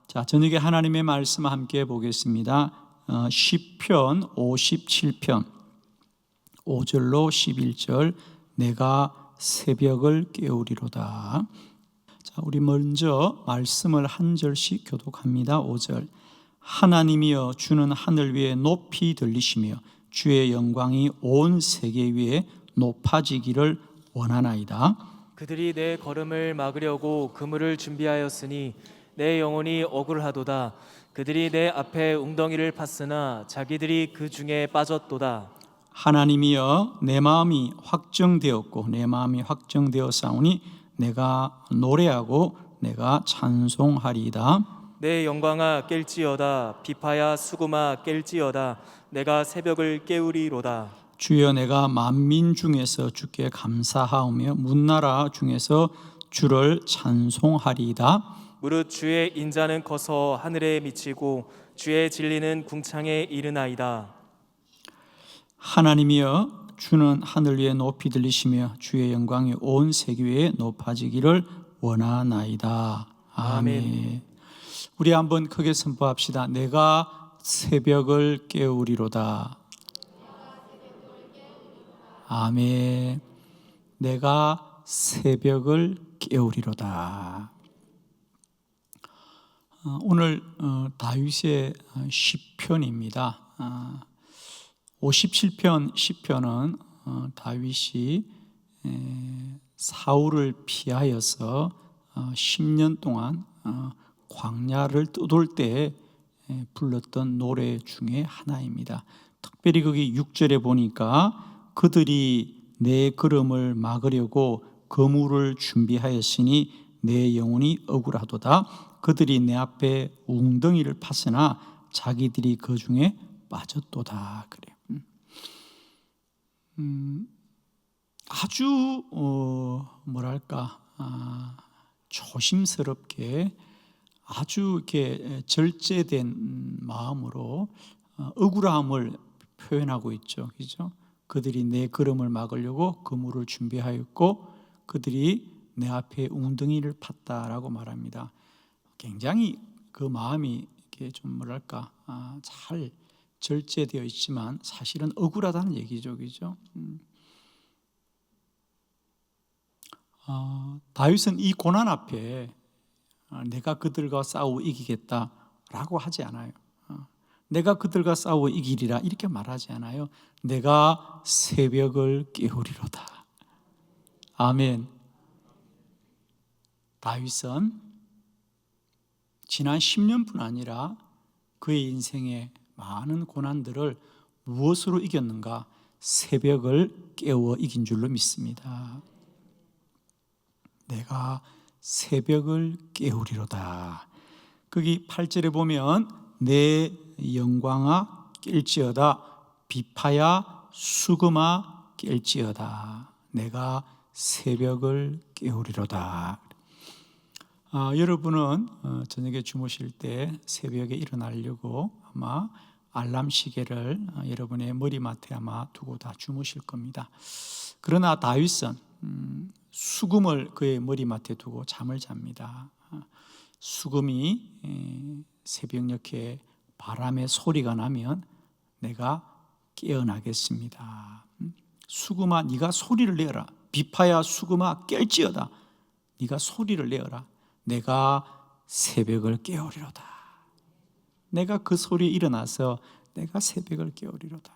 자, 저녁에 하나님의 말씀 함께 보겠습니다. 시편 57편 5절로 11절 내가 새벽을 깨우리로다. 자, 우리 먼저 말씀을 한 절씩 교독합니다. 5절 하나님이여 주는 하늘 위에 높이 들리시며 주의 영광이 온 세계 위에 높아지기를 원하나이다. 그들이 내 걸음을 막으려고 그물을 준비하였으니 내 영혼이 억울하도다. 그들이 내 앞에 웅덩이를 팠으나 자기들이 그 중에 빠졌도다. 하나님이여 내 마음이 확정되었사오니 내가 노래하고 내가 찬송하리이다. 내 영광아 깰지어다. 비파야 수구마 깰지어다. 내가 새벽을 깨우리로다. 주여 내가 만민 중에서 주께 감사하오며 문나라 중에서 주를 찬송하리이다. 무릇 주의 인자는 커서 하늘에 미치고 주의 진리는 궁창에 이르나이다. 하나님이여 주는 하늘 위에 높이 들리시며 주의 영광이 온 세계 위에 높아지기를 원하나이다. 아멘. 우리 한번 크게 선포합시다. 내가 새벽을 깨우리로다. 아멘. 내가 새벽을 깨우리로다. 오늘 다윗의 시편입니다. 57편 시편은 다윗이 사울을 피하여서 10년 동안 광야를 떠돌 때 불렀던 노래 중에 하나입니다. 특별히 거기 6절에 보니까 그들이 내 걸음을 막으려고 그물을 준비하였으니 내 영혼이 억울하도다. 그들이 내 앞에 웅덩이를 팠으나 자기들이 그 중에 빠졌도다. 그래요. 아주 조심스럽게 아주 이렇게 절제된 마음으로 억울함을 표현하고 있죠. 그죠? 그들이 내 걸음을 막으려고 그물을 준비하였고 그들이 내 앞에 웅덩이를 팠다라고 말합니다. 굉장히 그 마음이 이렇게 좀 잘 절제되어 있지만 사실은 억울하다는 얘기죠, 그죠? 다윗은 이 고난 앞에 내가 그들과 싸워 이기겠다라고 하지 않아요. 내가 그들과 싸워 이기리라 이렇게 말하지 않아요. 내가 새벽을 깨우리로다. 아멘. 다윗은 지난 10년뿐 아니라 그의 인생의 많은 고난들을 무엇으로 이겼는가? 새벽을 깨워 이긴 줄로 믿습니다. 내가 새벽을 깨우리로다. 거기 8절에 보면 내 영광아 깰지어다. 비파야 수금아 깰지어다. 내가 새벽을 깨우리로다. 여러분은 저녁에 주무실 때 새벽에 일어나려고 아마 알람 시계를 여러분의 머리맡에 아마 두고 다 주무실 겁니다. 그러나 다윗은 수금을 그의 머리맡에 두고 잠을 잡니다. 수금이 새벽녘에 바람의 소리가 나면 내가 깨어나겠습니다. 수금아 네가 소리를 내어라. 비파야 수금아 깰지어다. 네가 소리를 내어라. 내가 새벽을 깨우리로다. 내가 그 소리에 일어나서 내가 새벽을 깨우리로다.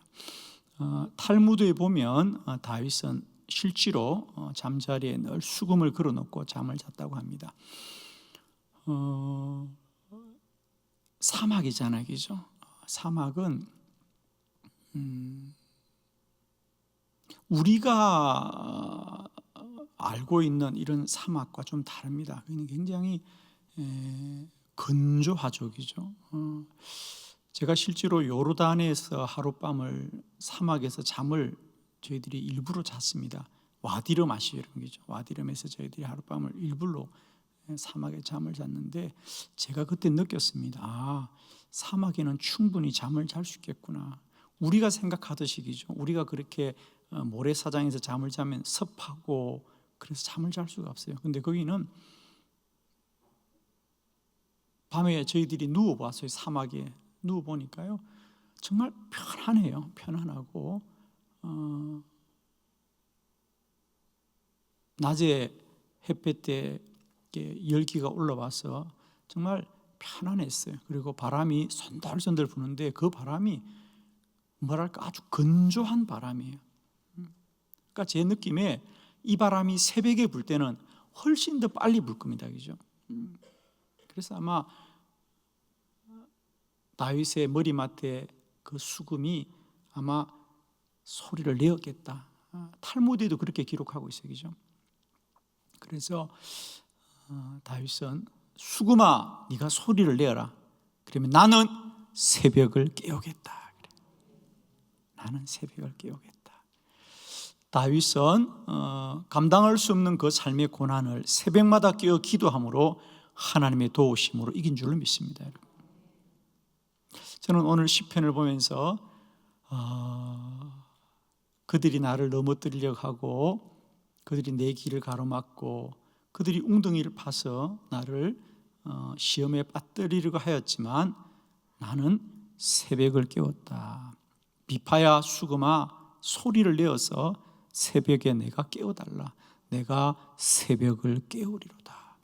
탈무드에 보면 다윗은 실제로 잠자리에 늘 수금을 걸어놓고 잠을 잤다고 합니다. 사막이잖아요, 그죠? 사막은 우리가 알고 있는 이런 사막과 좀 다릅니다. 굉장히 건조하죠, 그죠? 제가 실제로 요르단에서 하룻밤을 사막에서 잠을 저희들이 일부러 잤습니다. 와디름 아시죠, 그죠? 와디름에서 저희들이 하룻밤을 일부러 사막에 잠을 잤는데 제가 그때 느꼈습니다. 사막에는 충분히 잠을 잘 수 있겠구나. 우리가 생각하듯이 그죠? 우리가 그렇게 모래사장에서 잠을 자면 습하고 그래서 잠을 잘 수가 없어요. 근데 거기는 밤에 저희들이 누워봤어요. 사막에 누워보니까요, 정말 편안해요. 편안하고 낮에 햇볕 때 열기가 올라와서 정말 편안했어요. 그리고 바람이 손들손들 부는데 그 바람이 뭐랄까 아주 건조한 바람이에요. 그러니까 제 느낌에 이 바람이 새벽에 불 때는 훨씬 더 빨리 불 겁니다. 그죠? 그래서 아마 다윗의 머리맡에 그 수금이 아마 소리를 내었겠다. 탈무드에도 그렇게 기록하고 있어요. 그죠? 그래서 다윗은 수금아 네가 소리를 내어라. 그러면 나는 새벽을 깨우겠다. 나는 새벽을 깨우겠다. 다윗은 감당할 수 없는 그 삶의 고난을 새벽마다 깨어 기도함으로 하나님의 도우심으로 이긴 줄로 믿습니다. 여러분. 저는 오늘 시편을 보면서 그들이 나를 넘어뜨리려고 하고 그들이 내 길을 가로막고 그들이 웅덩이를 파서 나를 시험에 빠뜨리려고 하였지만 나는 새벽을 깨웠다. 비파야 수금아 소리를 내어서 새벽에 내가 깨워달라. 내가 새벽을 깨우리로다.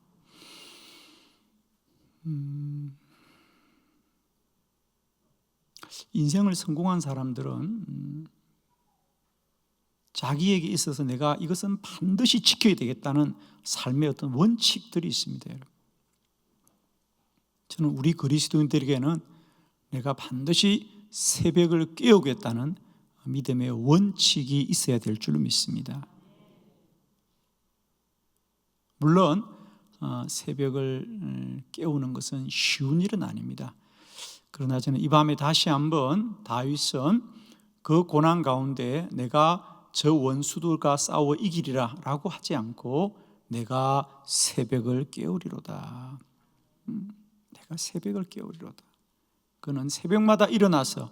인생을 성공한 사람들은 자기에게 있어서 내가 이것은 반드시 지켜야 되겠다는 삶의 어떤 원칙들이 있습니다. 여러분. 저는 우리 그리스도인들에게는 내가 반드시 새벽을 깨우겠다는 믿음의 원칙이 있어야 될 줄로 믿습니다. 물론 새벽을 깨우는 것은 쉬운 일은 아닙니다. 그러나 저는 이 밤에 다시 한번 다윗은 그 고난 가운데 내가 저 원수들과 싸워 이기리라 라고 하지 않고 내가 새벽을 깨우리로다. 내가 새벽을 깨우리로다. 그는 새벽마다 일어나서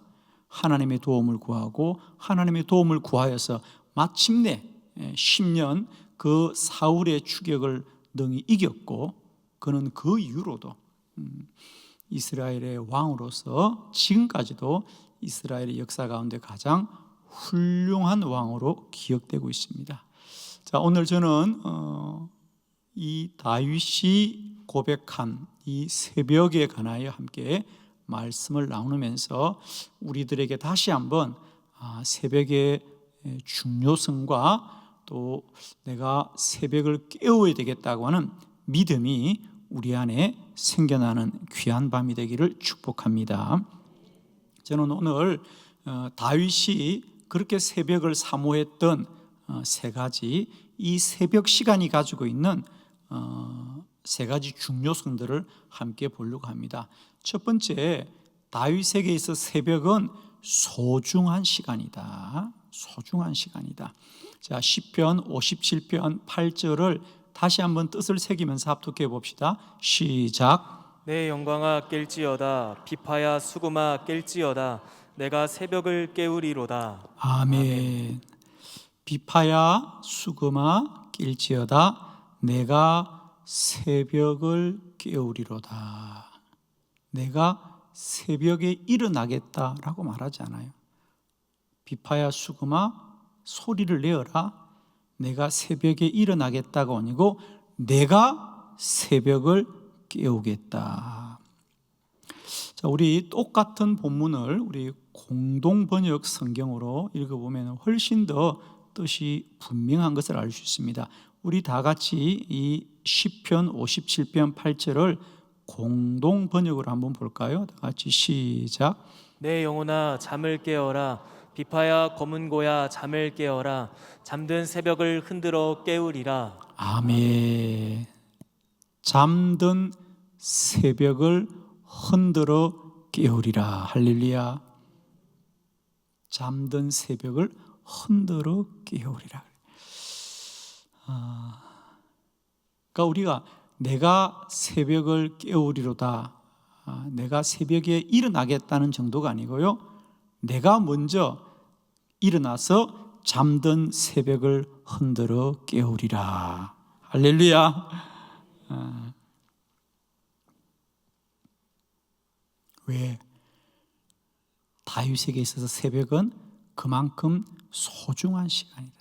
하나님의 도움을 구하고 하나님의 도움을 구하여서 마침내 10년 그 사울의 추격을 능히 이겼고 그는 그 이후로도 이스라엘의 왕으로서 지금까지도 이스라엘의 역사 가운데 가장 훌륭한 왕으로 기억되고 있습니다. 자, 오늘 저는 이 다윗이 고백한 이 새벽에 관하여 함께 말씀을 나누면서 우리들에게 다시 한번 새벽의 중요성과 또 내가 새벽을 깨워야 되겠다고 하는 믿음이 우리 안에 생겨나는 귀한 밤이 되기를 축복합니다. 저는 오늘 다윗이 그렇게 새벽을 사모했던 세 가지, 이 새벽 시간이 가지고 있는 세 가지 중요성들을 함께 보려고 합니다. 첫 번째, 다윗에게 있어 새벽은 소중한 시간이다. 소중한 시간이다. 자, 시편 57편 8절을 다시 한번 뜻을 새기면서 합독해 봅시다. 시작. 내 영광아 깰지어다 비파야 수금아 깰지어다 내가 새벽을 깨우리로다. 아멘. 비파야 수금아 깰지어다 내가 새벽을 깨우리로다. 내가 새벽에 일어나겠다라고 말하지 않아요. 비파야 수금아 소리를 내어라. 내가 새벽에 일어나겠다가 아니고 내가 새벽을 깨우겠다. 자, 우리 똑같은 본문을 우리 공동 번역 성경으로 읽어보면 훨씬 더 뜻이 분명한 것을 알 수 있습니다. 우리 다 같이 이 시편 57편 8절을 공동 번역으로 한번 볼까요? 다 같이 시작. 내 영혼아 잠을 깨어라 비파야 검은 고야 잠을 깨어라 잠든 새벽을 흔들어 깨우리라. 아멘. 잠든 새벽을 흔들어 깨우리라. 할렐루야. 잠든 새벽을 흔들어 깨우리라. 그러니까 우리가 내가 새벽을 깨우리로다, 내가 새벽에 일어나겠다는 정도가 아니고요, 내가 먼저 일어나서 잠든 새벽을 흔들어 깨우리라. 할렐루야. 왜? 다윗에게 있어서 새벽은 그만큼 소중한 시간이다.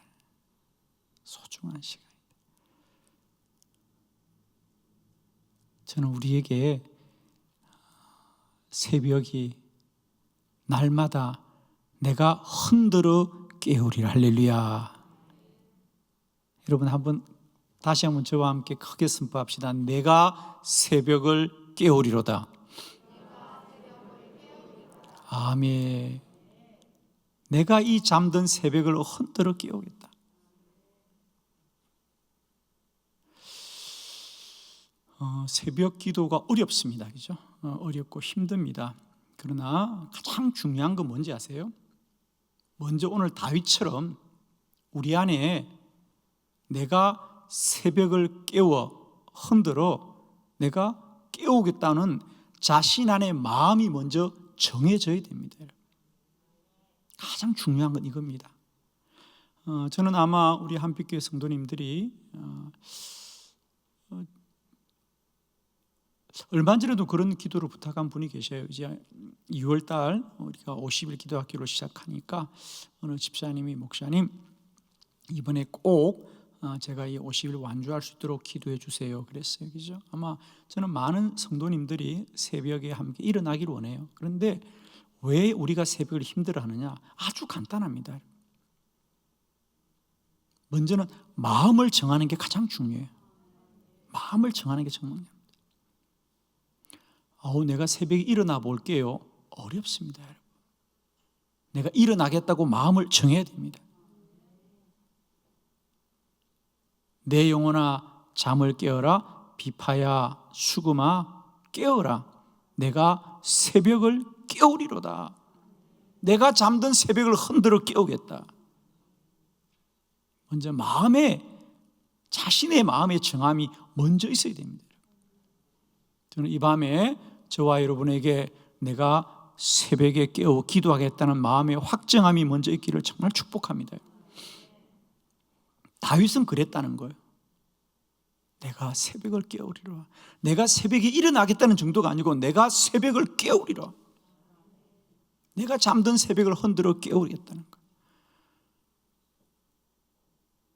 소중한 시간이다. 저는 우리에게 새벽이 날마다 내가 흔들어 깨우리라. 할렐루야. 여러분 다시 한번 저와 함께 크게 선포합시다. 내가 새벽을 깨우리로다. 아멘. 내가 이 잠든 새벽을 흔들어 깨우겠다. 새벽 기도가 어렵습니다. 그죠? 어렵고 힘듭니다. 그러나 가장 중요한 건 뭔지 아세요? 먼저 오늘 다윗처럼 우리 안에 내가 새벽을 깨워 흔들어 내가 깨우겠다는 자신 안에 마음이 먼저 정해져야 됩니다. 가장 중요한 건 이겁니다. 저는 아마 우리 한빛교회 성도님들이 얼마 전에도 그런 기도를 부탁한 분이 계셔요. 이제 2월 달 우리가 50일 기도학교를 시작하니까 어느 집사님이 목사님 이번에 꼭 제가 이 50일 완주할 수 있도록 기도해 주세요 그랬어요. 그죠? 아마 저는 많은 성도님들이 새벽에 함께 일어나기를 원해요. 그런데 왜 우리가 새벽을 힘들어하느냐? 아주 간단합니다. 먼저는 마음을 정하는 게 가장 중요해요. 마음을 정하는 게 중요합니다. 내가 새벽에 일어나 볼게요. 어렵습니다, 여러분. 내가 일어나겠다고 마음을 정해야 됩니다. 내 영혼아 잠을 깨어라. 비파야 수금아 깨어라. 내가 새벽을 깨우리로다. 내가 잠든 새벽을 흔들어 깨우겠다. 먼저 자신의 마음의 정함이 먼저 있어야 됩니다. 저는 이 밤에 저와 여러분에게 내가 새벽에 깨어 기도하겠다는 마음의 확정함이 먼저 있기를 정말 축복합니다. 다윗은 그랬다는 거예요. 내가 새벽을 깨우리라. 내가 새벽에 일어나겠다는 정도가 아니고 내가 새벽을 깨우리라. 내가 잠든 새벽을 흔들어 깨우겠다는 거예요.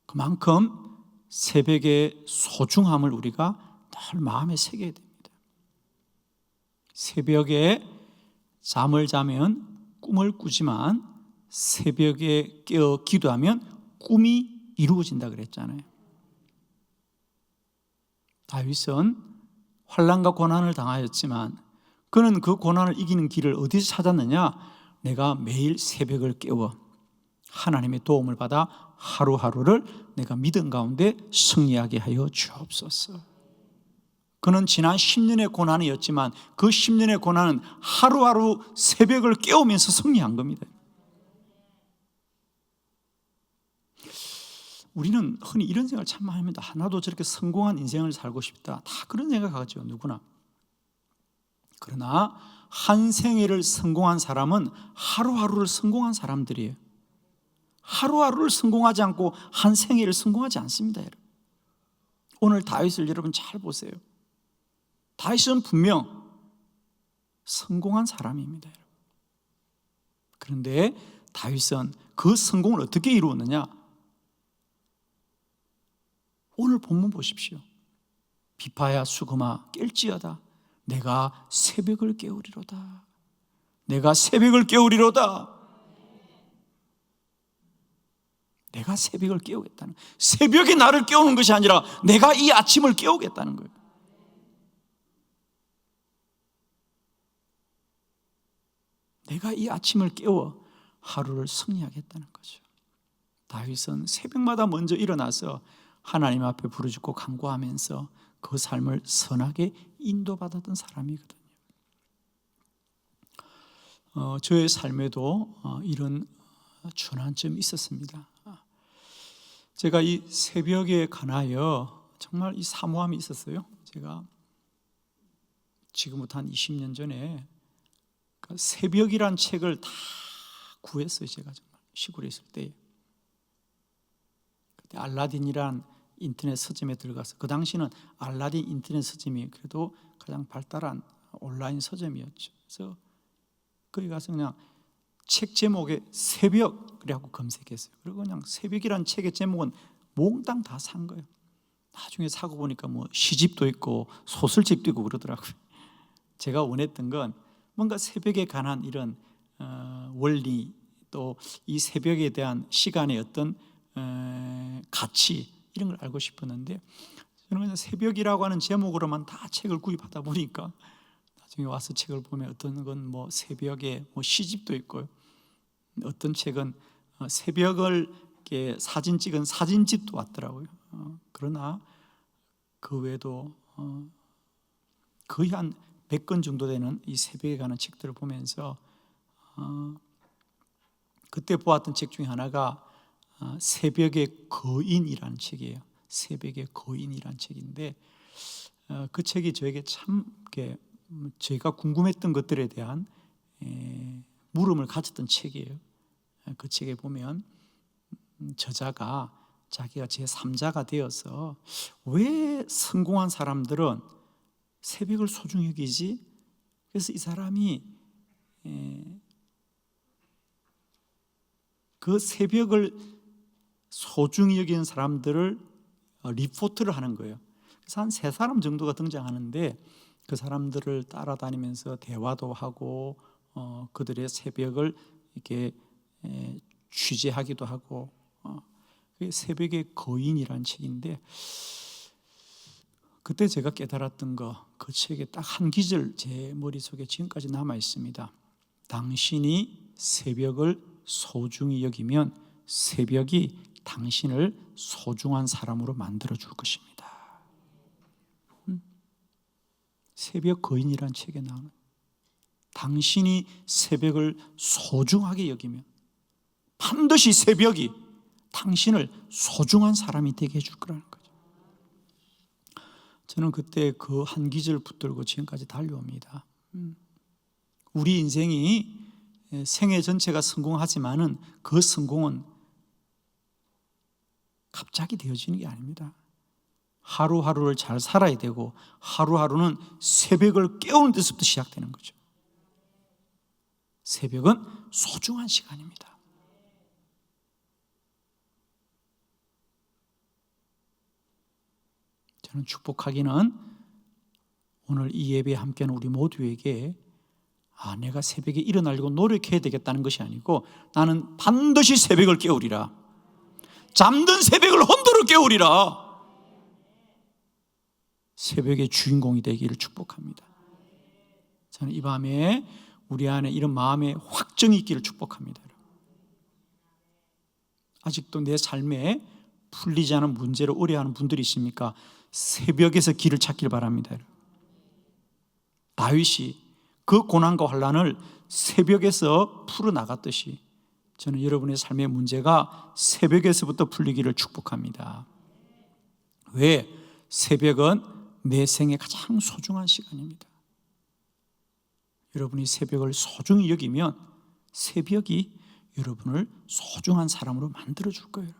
그만큼 새벽의 소중함을 우리가 늘 마음에 새겨야 됩니다. 새벽에 잠을 자면 꿈을 꾸지만 새벽에 깨어 기도하면 꿈이 이루어진다 그랬잖아요. 다윗은 환난과 고난을 당하였지만 그는 그 고난을 이기는 길을 어디서 찾았느냐? 내가 매일 새벽을 깨워 하나님의 도움을 받아 하루하루를 내가 믿음 가운데 승리하게 하여 주옵소서. 그는 지난 10년의 고난이었지만 그 10년의 고난은 하루하루 새벽을 깨우면서 승리한 겁니다. 우리는 흔히 이런 생각을 참 많이 합니다. 나도 저렇게 성공한 인생을 살고 싶다. 다 그런 생각하죠, 누구나. 그러나 한 생애를 성공한 사람은 하루하루를 성공한 사람들이에요. 하루하루를 성공하지 않고 한 생애를 성공하지 않습니다, 여러분. 오늘 다윗을 여러분 잘 보세요. 다윗은 분명 성공한 사람입니다, 여러분. 그런데 다윗은 그 성공을 어떻게 이루었느냐? 오늘 본문 보십시오. 비파야 수금아 깰지어다. 내가 새벽을 깨우리로다. 내가 새벽을 깨우리로다. 내가 새벽을 깨우겠다는, 새벽에 나를 깨우는 것이 아니라 내가 이 아침을 깨우겠다는 거예요. 내가 이 아침을 깨워 하루를 승리하겠다는 거죠. 다윗은 새벽마다 먼저 일어나서 하나님 앞에 부르짖고 간구하면서 그 삶을 선하게 인도받았던 사람이거든요. 저의 삶에도 이런 전환점이 있었습니다. 제가 이 새벽에 관하여 정말 이 사모함이 있었어요. 제가 지금부터 한 20년 전에 새벽이란 책을 다 구했어요. 제가 정말 시골에 있을 때. 그때 알라딘이란 인터넷 서점에 들어가서, 그 당시는 알라딘 인터넷 서점이 그래도 가장 발달한 온라인 서점이었죠. 그래서 거기 가서 그냥 책 제목에 새벽이라고 검색했어요. 그리고 그냥 새벽이라는 책의 제목은 몽땅 다 산 거예요. 나중에 사고 보니까 뭐 시집도 있고 소설책도 있고 그러더라고요. 제가 원했던 건 뭔가 새벽에 관한 이런 원리, 또 이 새벽에 대한 시간의 어떤 가치, 이런 걸 알고 싶었는데, 저는 그냥 새벽이라고 하는 제목으로만 다 책을 구입하다 보니까 나중에 와서 책을 보면 어떤 건 뭐 새벽에 뭐 시집도 있고요, 어떤 책은 새벽을 이렇게 사진 찍은 사진집도 왔더라고요. 그러나 그 외에도 거의 한 100권 정도 되는 이 새벽에 관한 책들을 보면서 그때 보았던 책 중에 하나가 새벽의 거인이라는 책이에요. 새벽의 거인이라는 책인데, 그 책이 저에게 참 제가 궁금했던 것들에 대한 물음을 가졌던 책이에요. 그 책에 보면 저자가 자기가 제3자가 되어서 왜 성공한 사람들은 새벽을 소중히 여기지? 그래서 이 사람이 그 새벽을 소중히 여기는 사람들을 리포트를 하는 거예요. 그래서 한 3사람 정도가 등장하는데, 그 사람들을 따라다니면서 대화도 하고 그들의 새벽을 이렇게 취재하기도 하고, 그게 새벽의 거인이라는 책인데, 그때 제가 깨달았던 거, 그 책에 딱 한 기절 제 머릿속에 지금까지 남아 있습니다. 당신이 새벽을 소중히 여기면 새벽이 당신을 소중한 사람으로 만들어 줄 것입니다. 새벽 거인이라는 책에 나오는, 당신이 새벽을 소중하게 여기면 반드시 새벽이 당신을 소중한 사람이 되게 해줄 거라는 거죠. 저는 그때 그 한 기절 붙들고 지금까지 달려옵니다. 우리 인생이 생애 전체가 성공하지만은 그 성공은 갑자기 되어지는 게 아닙니다. 하루하루를 잘 살아야 되고, 하루하루는 새벽을 깨우는 데서부터 시작되는 거죠. 새벽은 소중한 시간입니다. 저는 축복하기는 오늘 이 예배에 함께하는 우리 모두에게 내가 새벽에 일어나려고 노력해야 되겠다는 것이 아니고, 나는 반드시 새벽을 깨우리라, 잠든 새벽을 흔들어 깨우리라, 새벽의 주인공이 되기를 축복합니다. 저는 이 밤에 우리 안에 이런 마음의 확정이 있기를 축복합니다. 아직도 내 삶에 풀리지 않은 문제로 어려워하는 분들이 있습니까? 새벽에서 길을 찾길 바랍니다. 다윗이 그 고난과 환난을 새벽에서 풀어나갔듯이, 저는 여러분의 삶의 문제가 새벽에서부터 풀리기를 축복합니다. 왜? 새벽은 내 생에 가장 소중한 시간입니다. 여러분이 새벽을 소중히 여기면 새벽이 여러분을 소중한 사람으로 만들어줄 거예요.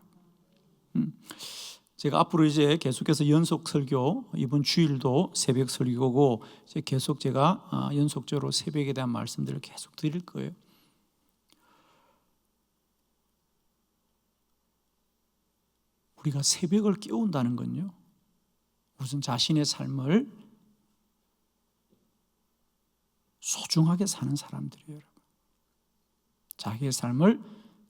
제가 앞으로 이제 계속해서 연속 설교, 이번 주일도 새벽 설교고, 이제 계속 제가 연속적으로 새벽에 대한 말씀들을 계속 드릴 거예요. 우리가 새벽을 깨운다는 건요, 우선 자신의 삶을 소중하게 사는 사람들이에요. 여러분, 자기의 삶을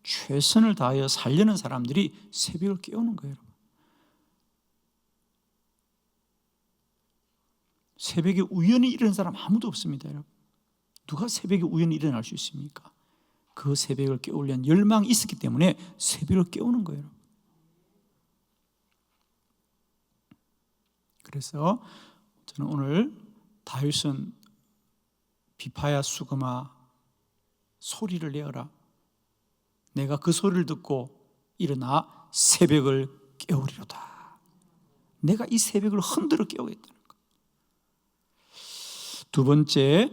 최선을 다하여 살려는 사람들이 새벽을 깨우는 거예요. 여러분, 새벽에 우연히 일어나는 사람 아무도 없습니다. 여러분, 누가 새벽에 우연히 일어날 수 있습니까? 그 새벽을 깨우려는 열망이 있었기 때문에 새벽을 깨우는 거예요. 여러분. 그래서 저는 오늘 다윗은 비파야 수금아 소리를 내어라, 내가 그 소리를 듣고 일어나 새벽을 깨우리로다, 내가 이 새벽을 흔들어 깨우겠다는 것. 두 번째,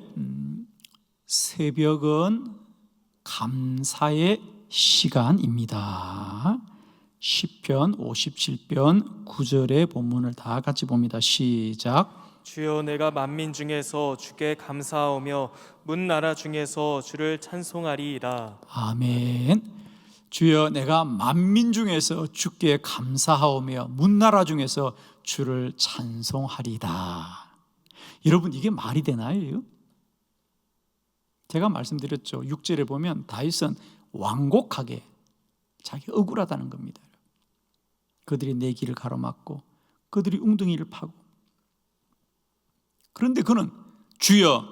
새벽은 감사의 시간입니다. 시편 57편 9절의 본문을 다 같이 봅니다. 시작. 주여, 내가 만민 중에서 주께 감사하오며 문 나라 중에서 주를 찬송하리이다. 아멘. 주여, 내가 만민 중에서 주께 감사하오며 문나라 중에서 주를 찬송하리다. 여러분, 이게 말이 되나요? 제가 말씀드렸죠. 6절에 보면 다윗은 완곡하게 자기 억울하다는 겁니다. 그들이 내 길을 가로막고 그들이 웅덩이를 파고, 그런데 그는 주여,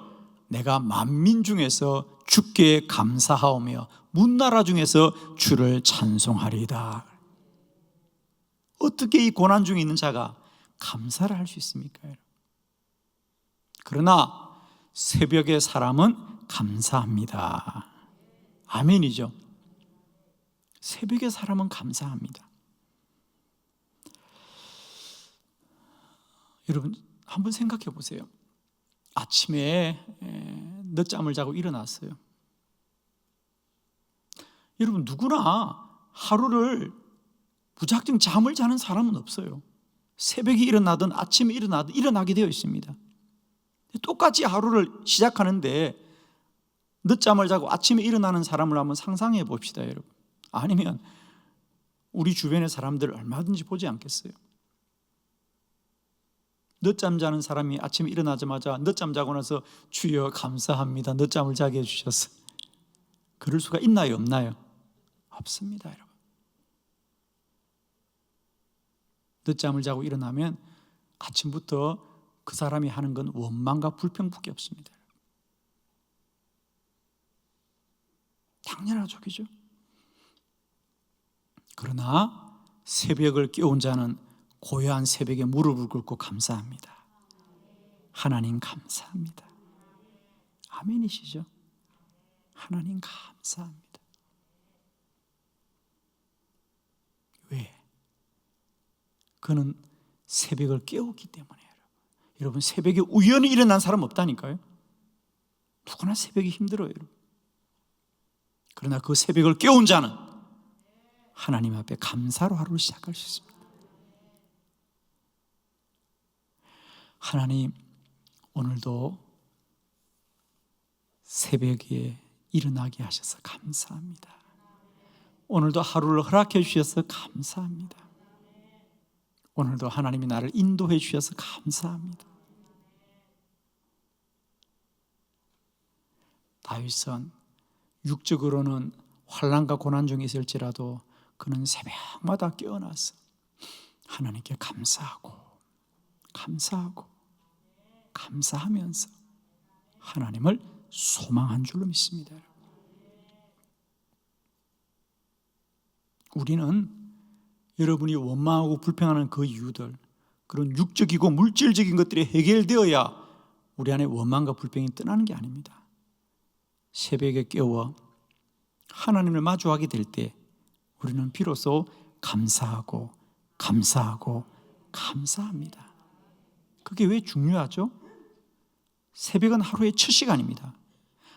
내가 만민 중에서 주께 감사하오며 문나라 중에서 주를 찬송하리이다. 어떻게 이 고난 중에 있는 자가 감사를 할 수 있습니까? 그러나 새벽의 사람은 감사합니다. 아멘이죠. 새벽의 사람은 감사합니다. 여러분, 한번 생각해 보세요. 아침에 늦잠을 자고 일어났어요. 여러분, 누구나 하루를 무작정 잠을 자는 사람은 없어요. 새벽에 일어나든 아침에 일어나든 일어나게 되어 있습니다. 똑같이 하루를 시작하는데 늦잠을 자고 아침에 일어나는 사람을 한번 상상해 봅시다, 여러분. 아니면 우리 주변의 사람들을 얼마든지 보지 않겠어요? 늦잠 자는 사람이 아침에 일어나자마자 늦잠 자고 나서 주여 감사합니다, 늦잠을 자게 해주셔서, 그럴 수가 있나요, 없나요? 없습니다, 여러분. 늦잠을 자고 일어나면 아침부터 그 사람이 하는 건 원망과 불평밖에 없습니다. 당연하죠, 그죠? 그러나 새벽을 깨운 자는 고요한 새벽에 무릎을 꿇고 감사합니다. 하나님 감사합니다. 아멘이시죠? 하나님 감사합니다. 왜? 그는 새벽을 깨웠기 때문에. 여러분, 새벽에 우연히 일어난 사람 없다니까요. 누구나 새벽이 힘들어요, 여러분. 그러나 그 새벽을 깨운 자는 하나님 앞에 감사로 하루를 시작할 수 있습니다. 하나님, 오늘도 새벽에 일어나게 하셔서 감사합니다. 오늘도 하루를 허락해 주셔서 감사합니다. 오늘도 하나님이 나를 인도해 주셔서 감사합니다. 다윗은 육적으로는 환난과 고난 중에 있을지라도 그는 새벽마다 깨어나서 하나님께 감사하면서 하나님을 소망한 줄로 믿습니다. 우리는 여러분이 원망하고 불평하는 그 이유들, 그런 육적이고 물질적인 것들이 해결되어야 우리 안에 원망과 불평이 떠나는 게 아닙니다. 새벽에 깨워 하나님을 마주하게 될 때 우리는 비로소 감사합니다. 그게 왜 중요하죠? 새벽은 하루의 첫 시간입니다.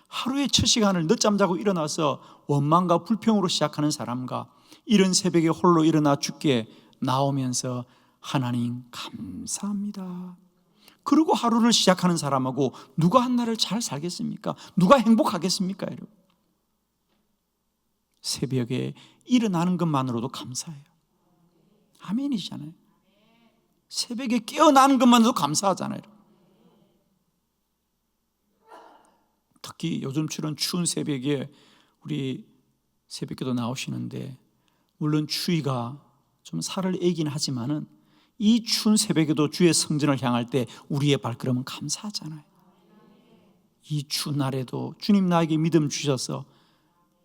하루의 첫 시간을 늦잠 자고 일어나서 원망과 불평으로 시작하는 사람과 이른 새벽에 홀로 일어나 주께 나오면서 하나님 감사합니다, 그리고 하루를 시작하는 사람하고 누가 한 날을 잘 살겠습니까? 누가 행복하겠습니까, 여러분? 새벽에 일어나는 것만으로도 감사해요. 아멘이잖아요. 새벽에 깨어나는 것만으로도 감사하잖아요. 특히 요즘처럼 추운 새벽에 우리 새벽기도 나오시는데, 물론 추위가 좀 살을 애긴 하지만은 이 추운 새벽에도 주의 성전을 향할 때 우리의 발걸음은 감사하잖아요. 이 추운 날에도 주님 나에게 믿음 주셔서,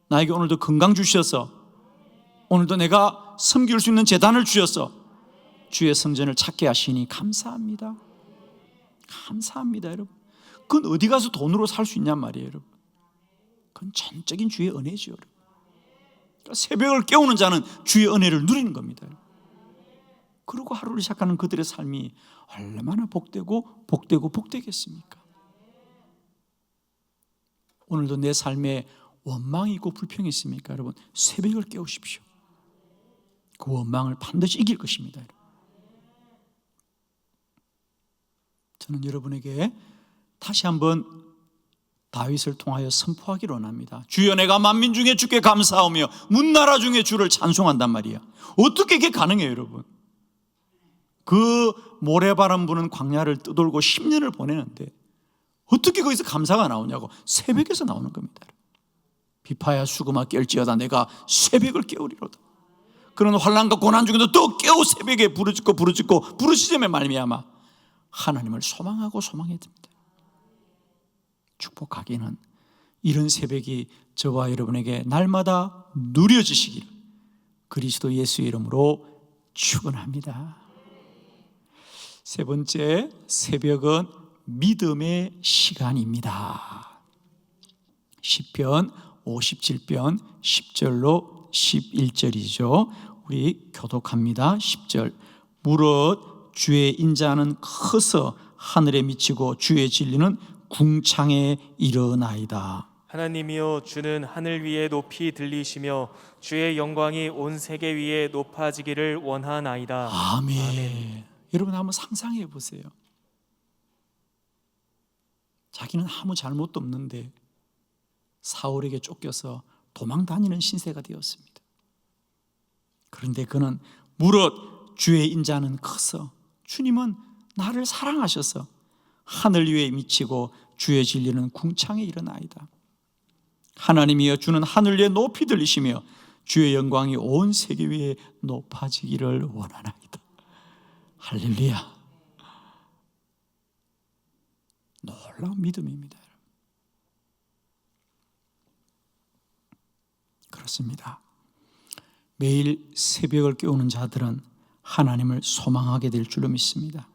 나에게 오늘도 건강 주셔서, 오늘도 내가 섬길 수 있는 재단을 주셔서 주의 성전을 찾게 하시니 감사합니다. 감사합니다, 여러분. 그건 어디 가서 돈으로 살 수 있냔 말이에요, 여러분. 그건 전적인 주의 은혜죠, 여러분. 그러니까 새벽을 깨우는 자는 주의 은혜를 누리는 겁니다. 그리고 하루를 시작하는 그들의 삶이 얼마나 복되겠습니까? 오늘도 내 삶에 원망이 있고 불평이 있습니까? 여러분, 새벽을 깨우십시오. 그 원망을 반드시 이길 것입니다. 저는 여러분에게 다시 한번 다윗을 통하여 선포하기를 원합니다. 주여, 내가 만민 중에 주께 감사하며 문나라 중에 주를 찬송한단 말이야. 어떻게 이게 가능해요, 여러분? 그 모래바람 부는 광야를 떠돌고 10년을 보내는데 어떻게 거기서 감사가 나오냐고. 새벽에서 나오는 겁니다. 비파야 수금아 깰지어다 내가 새벽을 깨우리로다. 그런 환난과 고난 중에도 또 깨우 새벽에 부르짖고 부르짖음에 말미암아 하나님을 소망하고 소망해야 됩니다. 축복하기는 이런 새벽이 저와 여러분에게 날마다 누려지시기를 그리스도 예수의 이름으로 축원합니다. 세 번째, 새벽은 믿음의 시간입니다. 시편 57편 10절로 11절이죠. 우리 교독합니다. 10절. 무릇 주의 인자는 커서 하늘에 미치고 주의 진리는 궁창에 이르나이다. 하나님이여, 주는 하늘 위에 높이 들리시며 주의 영광이 온 세계 위에 높아지기를 원하나이다. 아멘. 여러분 한번 상상해 보세요. 자기는 아무 잘못도 없는데 사울에게 쫓겨서 도망 다니는 신세가 되었습니다. 그런데 그는 무릇 주의 인자는 커서, 주님은 나를 사랑하셔서 하늘 위에 미치고 주의 진리는 궁창에 이르나이다. 하나님이여, 주는 하늘 위에 높이 들리시며 주의 영광이 온 세계 위에 높아지기를 원하나이다. 할렐루야. 놀라운 믿음입니다. 그렇습니다. 매일 새벽을 깨우는 자들은 하나님을 소망하게 될 줄로 믿습니다.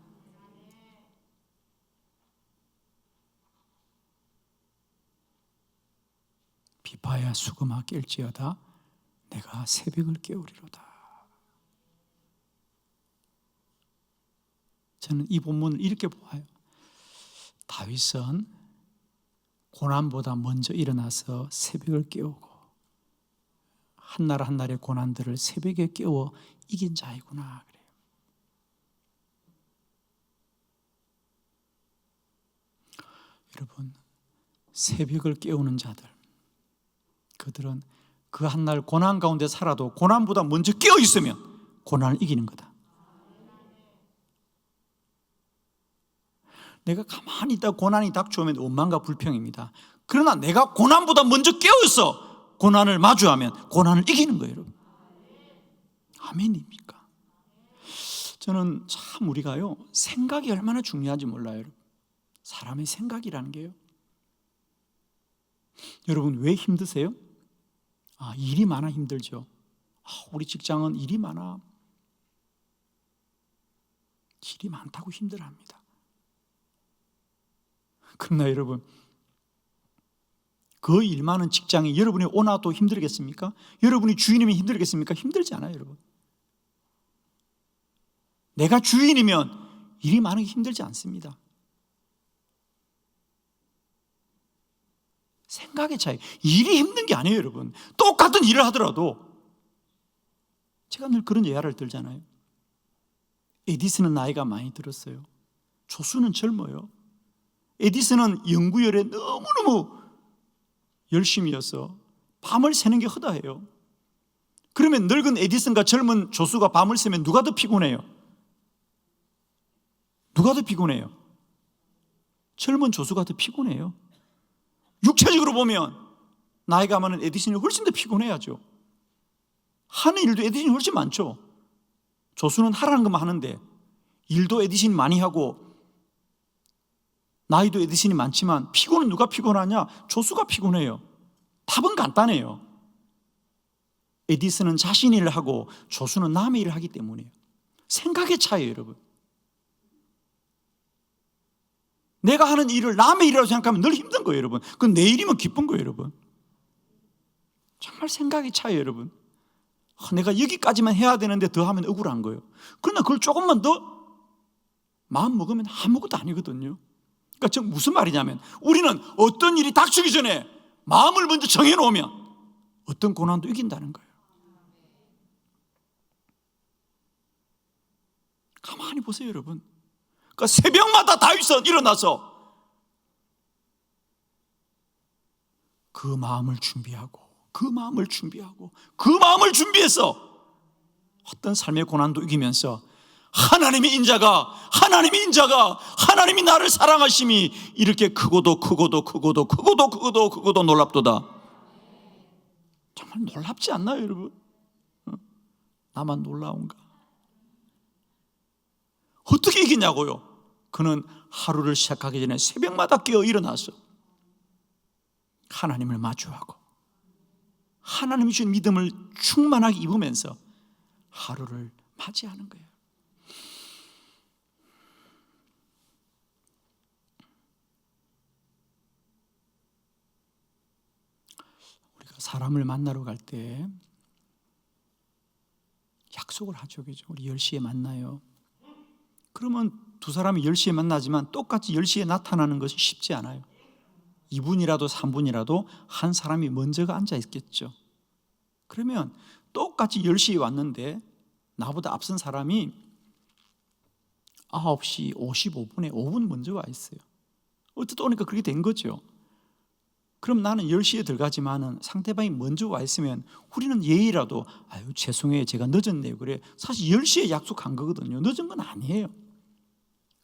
비파야 수금아 깰지어다 내가 새벽을 깨우리로다. 저는 이 본문을 이렇게 보아요. 다윗은 고난보다 먼저 일어나서 새벽을 깨우고 한날 한날의 고난들을 새벽에 깨워 이긴 자이구나 그래요. 여러분, 새벽을 깨우는 자들, 그들은 그 한날 고난 가운데 살아도 고난보다 먼저 깨어 있으면 고난을 이기는 거다. 내가 가만히 있다가 고난이 닥쳐오면 원망과 불평입니다. 그러나 내가 고난보다 먼저 깨어있어 고난을 마주하면 고난을 이기는 거예요, 여러분. 아멘입니까? 저는 참 우리가요, 생각이 얼마나 중요한지 몰라요, 여러분. 사람의 생각이라는 게요. 여러분, 왜 힘드세요? 일이 많아 힘들죠. 우리 직장은 일이 많아. 일이 많다고 힘들어합니다. 그러나 여러분, 그 일 많은 직장이 여러분이 오나도 힘들겠습니까? 여러분이 주인이면 힘들겠습니까? 힘들지 않아요, 여러분. 내가 주인이면 일이 많은 게 힘들지 않습니다. 생각의 차이. 일이 힘든 게 아니에요, 여러분. 똑같은 일을 하더라도 제가 늘 그런 예화를 들잖아요. 에디슨은 나이가 많이 들었어요. 조수는 젊어요. 에디슨은 연구열에 너무너무 열심히여서 밤을 새는 게 허다해요. 그러면 늙은 에디슨과 젊은 조수가 밤을 새면 누가 더 피곤해요? 누가 더 피곤해요? 젊은 조수가 더 피곤해요. 육체적으로 보면 나이가 많은 에디슨이 훨씬 더 피곤해야죠. 하는 일도 에디슨이 훨씬 많죠. 조수는 하라는 것만 하는데 일도 에디슨이 많이 하고 나이도 에디슨이 많지만 피곤은 누가 피곤하냐? 조수가 피곤해요. 답은 간단해요. 에디슨은 자신 일을 하고 조수는 남의 일을 하기 때문이에요. 생각의 차이예요, 여러분. 내가 하는 일을 남의 일이라고 생각하면 늘 힘든 거예요, 여러분. 그건 내 일이면 기쁜 거예요, 여러분. 정말 생각의 차이예요, 여러분. 내가 여기까지만 해야 되는데 더 하면 억울한 거예요. 그러나 그걸 조금만 더 마음 먹으면 아무것도 아니거든요. 그러니까 지금 무슨 말이냐면 우리는 어떤 일이 닥치기 전에 마음을 먼저 정해놓으면 어떤 고난도 이긴다는 거예요. 가만히 보세요, 여러분. 그러니까 새벽마다 다윗은 일어나서 그 마음을 준비하고 그 마음을 준비해서 어떤 삶의 고난도 이기면서 하나님의 인자가 하나님이 나를 사랑하심이 이렇게 크고도 놀랍도다. 정말 놀랍지 않나요, 여러분? 나만 놀라운가? 어떻게 이기냐고요? 그는 하루를 시작하기 전에 새벽마다 깨어 일어나서 하나님을 마주하고 하나님이 주신 믿음을 충만하게 입으면서 하루를 맞이하는 거예요. 우리가 사람을 만나러 갈 때 약속을 하죠. 그죠? 우리 10시에 만나요. 그러면 두 사람이 10시에 만나지만 똑같이 10시에 나타나는 것이 쉽지 않아요. 2분이라도 3분이라도 한 사람이 먼저가 앉아 있겠죠. 그러면 똑같이 10시에 왔는데 나보다 앞선 사람이 9시 55분에 5분 먼저 와 있어요. 어쩌다 보니까 그렇게 된 거죠. 그럼 나는 10시에 들어가지만은 상대방이 먼저 와 있으면 우리는 예의라도 아유 죄송해요 제가 늦었네요 그래. 사실 10시에 약속한 거거든요. 늦은 건 아니에요.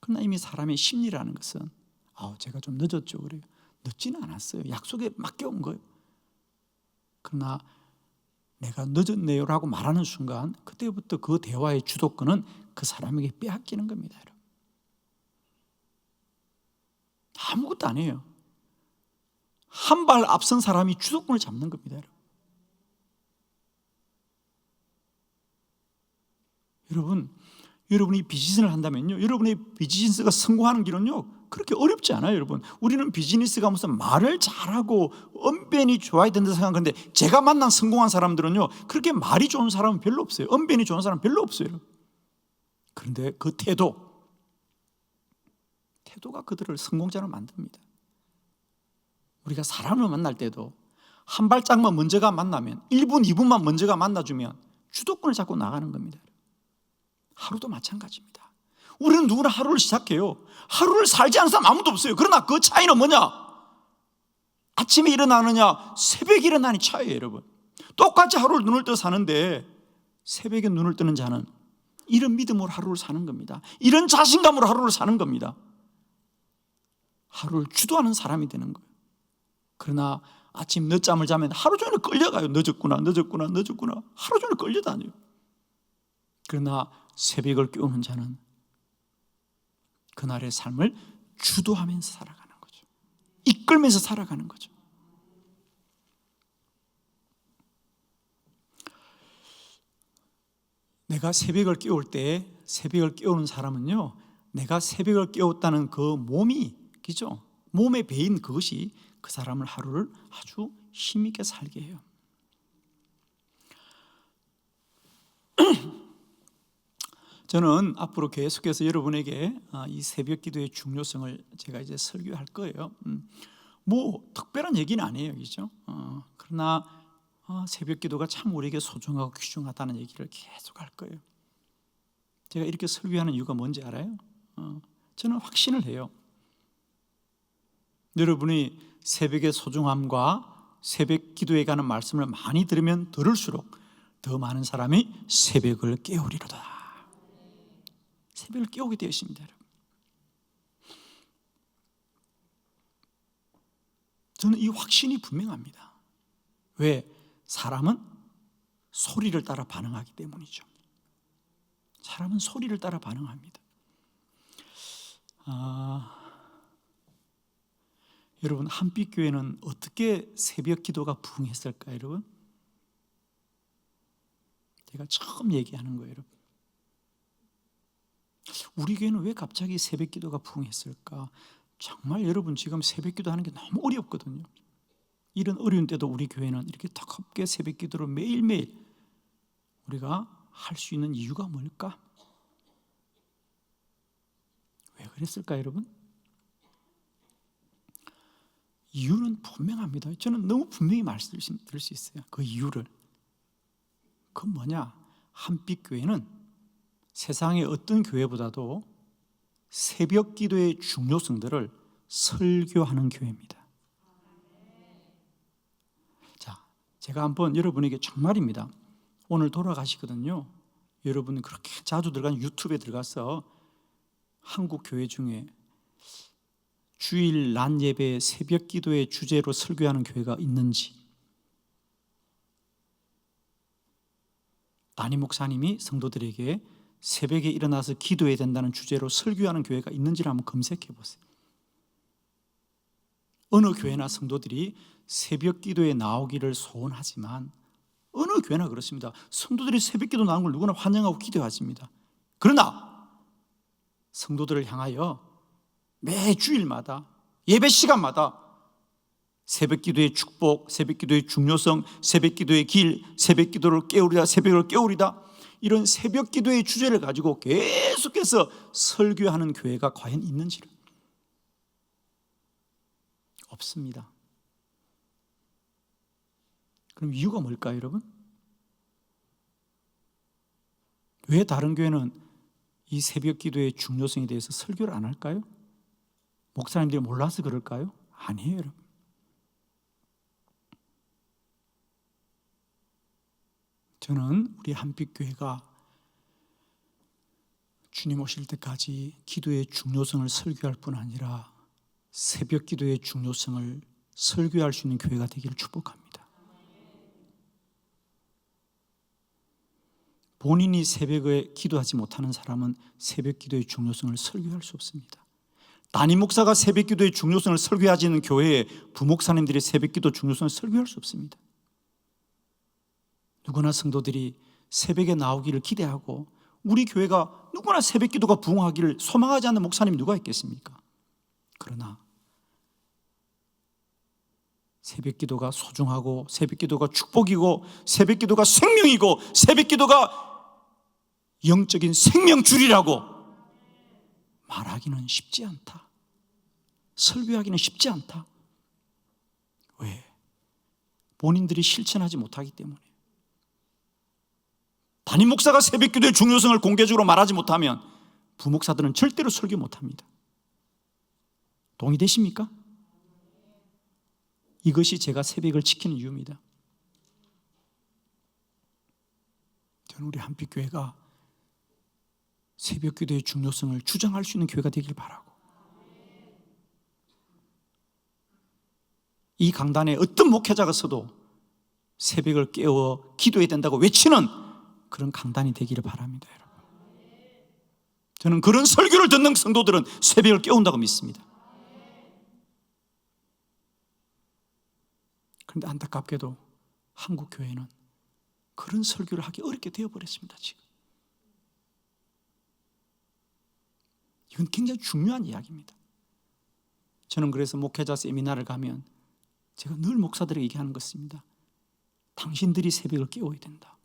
그러나 이미 사람의 심리라는 것은 제가 좀 늦었죠 그래요. 늦지는 않았어요. 약속에 맡겨온 거예요. 그러나 내가 늦었네요라고 말하는 순간 그때부터 그 대화의 주도권은 그 사람에게 빼앗기는 겁니다. 여러분. 아무것도 아니에요. 한 발 앞선 사람이 주도권을 잡는 겁니다. 여러분이 비즈니스를 한다면요, 여러분의 비즈니스가 성공하는 길은요 그렇게 어렵지 않아요. 여러분, 우리는 비즈니스가 무슨 말을 잘하고 언변이 좋아야 된다 생각하는데 제가 만난 성공한 사람들은요 그렇게 말이 좋은 사람은 별로 없어요. 언변이 좋은 사람은 별로 없어요. 그런데 그 태도가 그들을 성공자로 만듭니다. 우리가 사람을 만날 때도 한 발짝만 먼저가 만나면 1분, 2분만 먼저가 만나주면 주도권을 잡고 나가는 겁니다. 하루도 마찬가지입니다. 우리는 누구나 하루를 시작해요. 하루를 살지 않은 사람 아무도 없어요. 그러나 그 차이는 뭐냐? 아침에 일어나느냐 새벽에 일어나는 차이예요. 여러분, 똑같이 하루를 눈을 떠 사는데 새벽에 눈을 뜨는 자는 이런 믿음으로 하루를 사는 겁니다. 이런 자신감으로 하루를 사는 겁니다. 하루를 주도하는 사람이 되는 거예요. 그러나 아침 늦잠을 자면 하루 종일 끌려가요. 늦었구나 하루 종일 끌려다녀요. 그러나 새벽을 깨우는 자는 그날의 삶을 주도하면서 살아가는 거죠. 이끌면서 살아가는 거죠. 내가 새벽을 깨울 때 새벽을 깨우는 사람은요 내가 새벽을 깨웠다는 그 몸이 그죠? 몸에 배인 그것이 그 사람을 하루를 아주 힘있게 살게 해요. 저는 앞으로 계속해서 여러분에게 이 새벽 기도의 중요성을 제가 이제 설교할 거예요. 뭐 특별한 얘기는 아니에요, 그죠? 그러나 새벽 기도가 참 우리에게 소중하고 귀중하다는 얘기를 계속 할 거예요. 제가 이렇게 설교하는 이유가 뭔지 알아요? 저는 확신을 해요. 여러분이 새벽의 소중함과 새벽 기도에 관한 말씀을 많이 들으면 들을수록 더 많은 사람이 새벽을 깨우리로다. 새벽을 깨우게 되어 있습니다. 여러분. 저는 이 확신이 분명합니다. 왜? 사람은 소리를 따라 반응하기 때문이죠. 사람은 소리를 따라 반응합니다. 여러분, 한빛교회는 어떻게 새벽 기도가 부흥했을까요, 여러분? 제가 처음 얘기하는 거예요, 여러분. 우리 교회는 왜 갑자기 새벽 기도가 부흥했을까? 정말 여러분 지금 새벽 기도하는 게 너무 어렵거든요. 이런 어려운 때도 우리 교회는 이렇게 뜨겁게 새벽 기도를 매일매일 우리가 할 수 있는 이유가 뭘까? 왜 그랬을까, 여러분? 이유는 분명합니다. 저는 너무 분명히 말씀드릴 수 있어요. 그 이유를. 그건 뭐냐? 한빛교회는 세상의 어떤 교회보다도 새벽 기도의 중요성들을 설교하는 교회입니다. 자, 제가 한번 여러분에게 정말입니다. 오늘 돌아가시거든요. 여러분은 그렇게 자주 들어간 유튜브에 들어가서 한국 교회 중에 주일 낮 예배 새벽 기도의 주제로 설교하는 교회가 있는지, 담임 목사님이 성도들에게 새벽에 일어나서 기도해야 된다는 주제로 설교하는 교회가 있는지를 한번 검색해 보세요. 어느 교회나 성도들이 새벽 기도에 나오기를 소원하지만 어느 교회나 그렇습니다. 성도들이 새벽 기도 나오는 걸 누구나 환영하고 기도하십니다. 그러나 성도들을 향하여 매 주일마다 예배 시간마다 새벽 기도의 축복, 새벽 기도의 중요성, 새벽 기도의 길, 새벽 기도를 깨우리다, 새벽을 깨우리다, 이런 새벽 기도의 주제를 가지고 계속해서 설교하는 교회가 과연 있는지를 없습니다. 그럼 이유가 뭘까요, 여러분? 왜 다른 교회는 이 새벽 기도의 중요성에 대해서 설교를 안 할까요? 목사님들이 몰라서 그럴까요? 아니에요, 여러분. 저는 우리 한빛교회가 주님 오실 때까지 기도의 중요성을 설교할 뿐 아니라 새벽 기도의 중요성을 설교할 수 있는 교회가 되기를 축복합니다. 본인이 새벽에 기도하지 못하는 사람은 새벽 기도의 중요성을 설교할 수 없습니다. 담임 목사가 새벽 기도의 중요성을 설교하지 않는 교회에 부목사님들이 새벽 기도 중요성을 설교할 수 없습니다. 누구나 성도들이 새벽에 나오기를 기대하고 우리 교회가 누구나 새벽 기도가 부흥하기를 소망하지 않는 목사님이 누가 있겠습니까? 그러나 새벽 기도가 소중하고 새벽 기도가 축복이고 새벽 기도가 생명이고 새벽 기도가 영적인 생명줄이라고 말하기는 쉽지 않다. 설교하기는 쉽지 않다. 왜? 본인들이 실천하지 못하기 때문에. 담임 목사가 새벽 기도의 중요성을 공개적으로 말하지 못하면 부목사들은 절대로 설교 못합니다. 동의되십니까? 이것이 제가 새벽을 지키는 이유입니다. 저는 우리 한빛교회가 새벽 기도의 중요성을 주장할 수 있는 교회가 되길 바라고, 이 강단에 어떤 목회자가 서도 새벽을 깨워 기도해야 된다고 외치는 그런 강단이 되기를 바랍니다. 여러분, 저는 그런 설교를 듣는 성도들은 새벽을 깨운다고 믿습니다. 그런데 안타깝게도 한국 교회는 그런 설교를 하기 어렵게 되어버렸습니다. 지금 이건 굉장히 중요한 이야기입니다. 저는 그래서 목회자 세미나를 가면 제가 늘 목사들에게 얘기하는 것입니다. 당신들이 새벽을 깨워야 된다.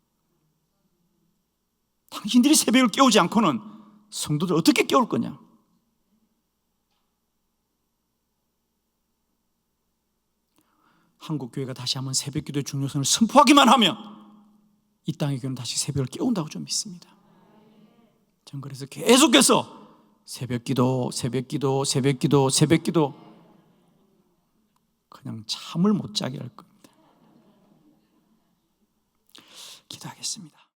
당신들이 새벽을 깨우지 않고는 성도들 어떻게 깨울 거냐? 한국 교회가 다시 한번 새벽 기도의 중요성을 선포하기만 하면 이 땅의 교회는 다시 새벽을 깨운다고 좀 믿습니다. 전 그래서 계속해서 새벽 기도, 새벽 기도, 새벽 기도, 새벽 기도, 그냥 잠을 못 자게 할 겁니다. 기도하겠습니다.